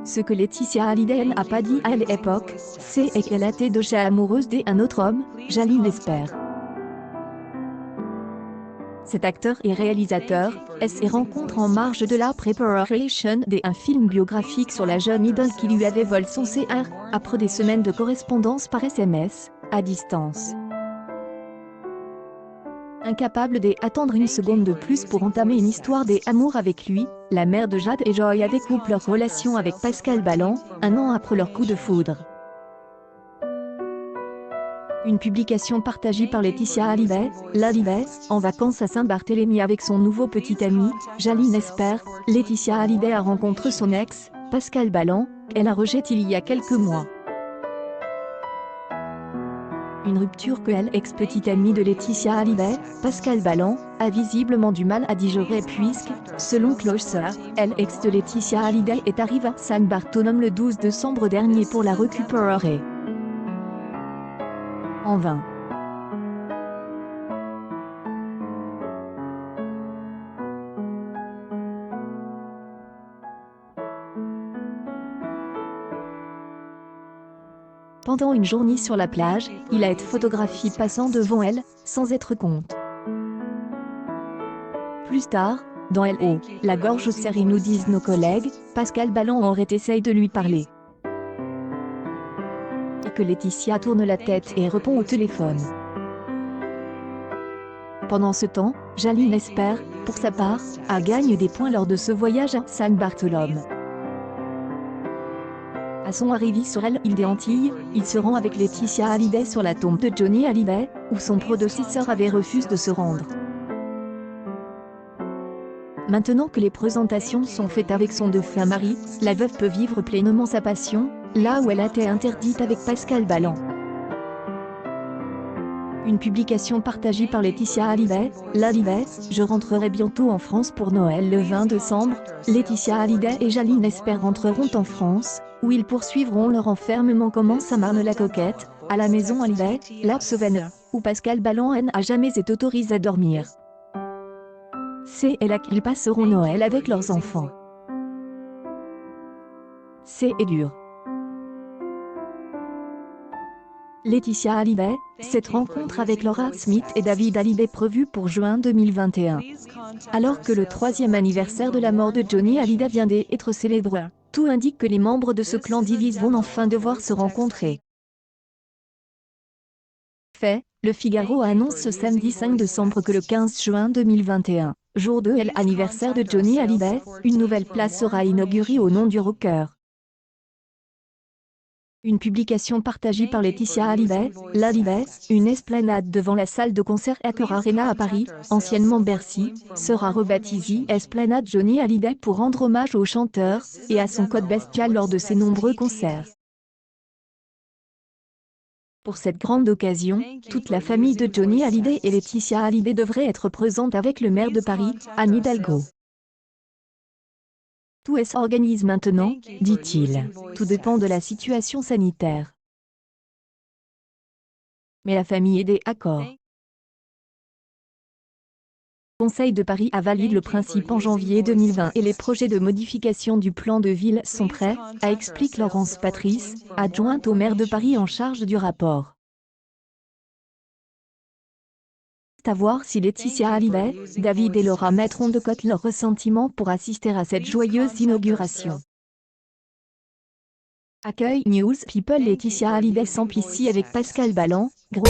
Ce que Laetitia Hallyday n'a pas dit à l'époque, c'est qu'elle était déjà amoureuse d'un autre homme, Jalil Esper. Cet acteur et réalisateur se rencontre en marge de la préparation d'un film biographique sur la jeune idole qui lui avait volé son CR, après des semaines de correspondance par SMS, à distance. Incapable d'attendre une seconde de plus pour entamer une histoire d'amour avec lui, la mère de Jade et Joy a découpé leur relation avec Pascal Ballan, un an après leur coup de foudre. Une publication partagée par Laetitia Hallyday, en vacances à Saint-Barthélemy avec son nouveau petit ami, Jalil Esper. Laetitia Hallyday a rencontré son ex, Pascal Ballan, qu'elle a rejeté il y a quelques mois. Une rupture que l'ex-petite amie de Laetitia Hallyday, Pascal Ballan, a visiblement du mal à digérer puisque, selon Closer, l'ex de Laetitia Hallyday est arrivée à San Bartolome le 12 décembre dernier pour la récupérer. En vain. Pendant une journée sur la plage, il a été photographié passant devant elle, sans être compte. Plus tard, dans LO, la gorge serrée nous disent nos collègues, Pascal Ballan aurait essayé de lui parler. Et que Laetitia tourne la tête et répond au téléphone. Pendant ce temps, Jalil Esper, pour sa part, a gagné des points lors de ce voyage à San Bartolome. À son arrivée sur l'île des Antilles, il se rend avec Laetitia Hallyday sur la tombe de Johnny Hallyday, où son prédécesseur avait refusé de se rendre. Maintenant que les présentations sont faites avec son défunt mari, la veuve peut vivre pleinement sa passion, là où elle a été interdite avec Pascal Ballan. Une publication partagée par Laetitia Hallyday, je rentrerai bientôt en France pour Noël le 20 décembre. Laetitia Hallyday et Jalil Esper rentreront en France, où ils poursuivront leur enfermement comme à Marne-la-Coquette, à la maison Hallyday, la Sauvenne, où Pascal Ballan n'a jamais été autorisé à dormir. C'est là qu'ils passeront Noël avec leurs enfants. C'est dur. Laetitia Hallyday, cette rencontre avec Laura Smith et David Hallyday prévue pour juin 2021. Alors que le 3e anniversaire de la mort de Johnny Hallyday vient d'être célébré, tout indique que les membres de ce clan divise vont enfin devoir se rencontrer. Fait, Le Figaro annonce ce samedi 5 décembre que le 15 juin 2021, jour de l'anniversaire de Johnny Hallyday, une nouvelle place sera inaugurée au nom du rocker. Une publication partagée par Laetitia Hallyday, une esplanade devant la salle de concert Accor Arena à Paris, anciennement Bercy, sera rebaptisée Esplanade Johnny Hallyday pour rendre hommage au chanteur, et à son code bestial lors de ses nombreux concerts. Pour cette grande occasion, toute la famille de Johnny Hallyday et Laetitia Hallyday devrait être présente avec le maire de Paris, Anne Hidalgo. Tout s'organise maintenant, dit-il. Tout dépend de la situation sanitaire. Mais la famille est d'accord. Le Conseil de Paris a validé le principe en janvier 2020 et les projets de modification du plan de ville sont prêts, a expliqué Laurence Patrice, adjointe au maire de Paris en charge du rapport. À voir si Laetitia Hallyday, David et Laura mettront de côté leur ressentiment pour assister à cette joyeuse inauguration. Accueil News People Laetitia Hallyday s'emplit avec Pascal Ballan, gros.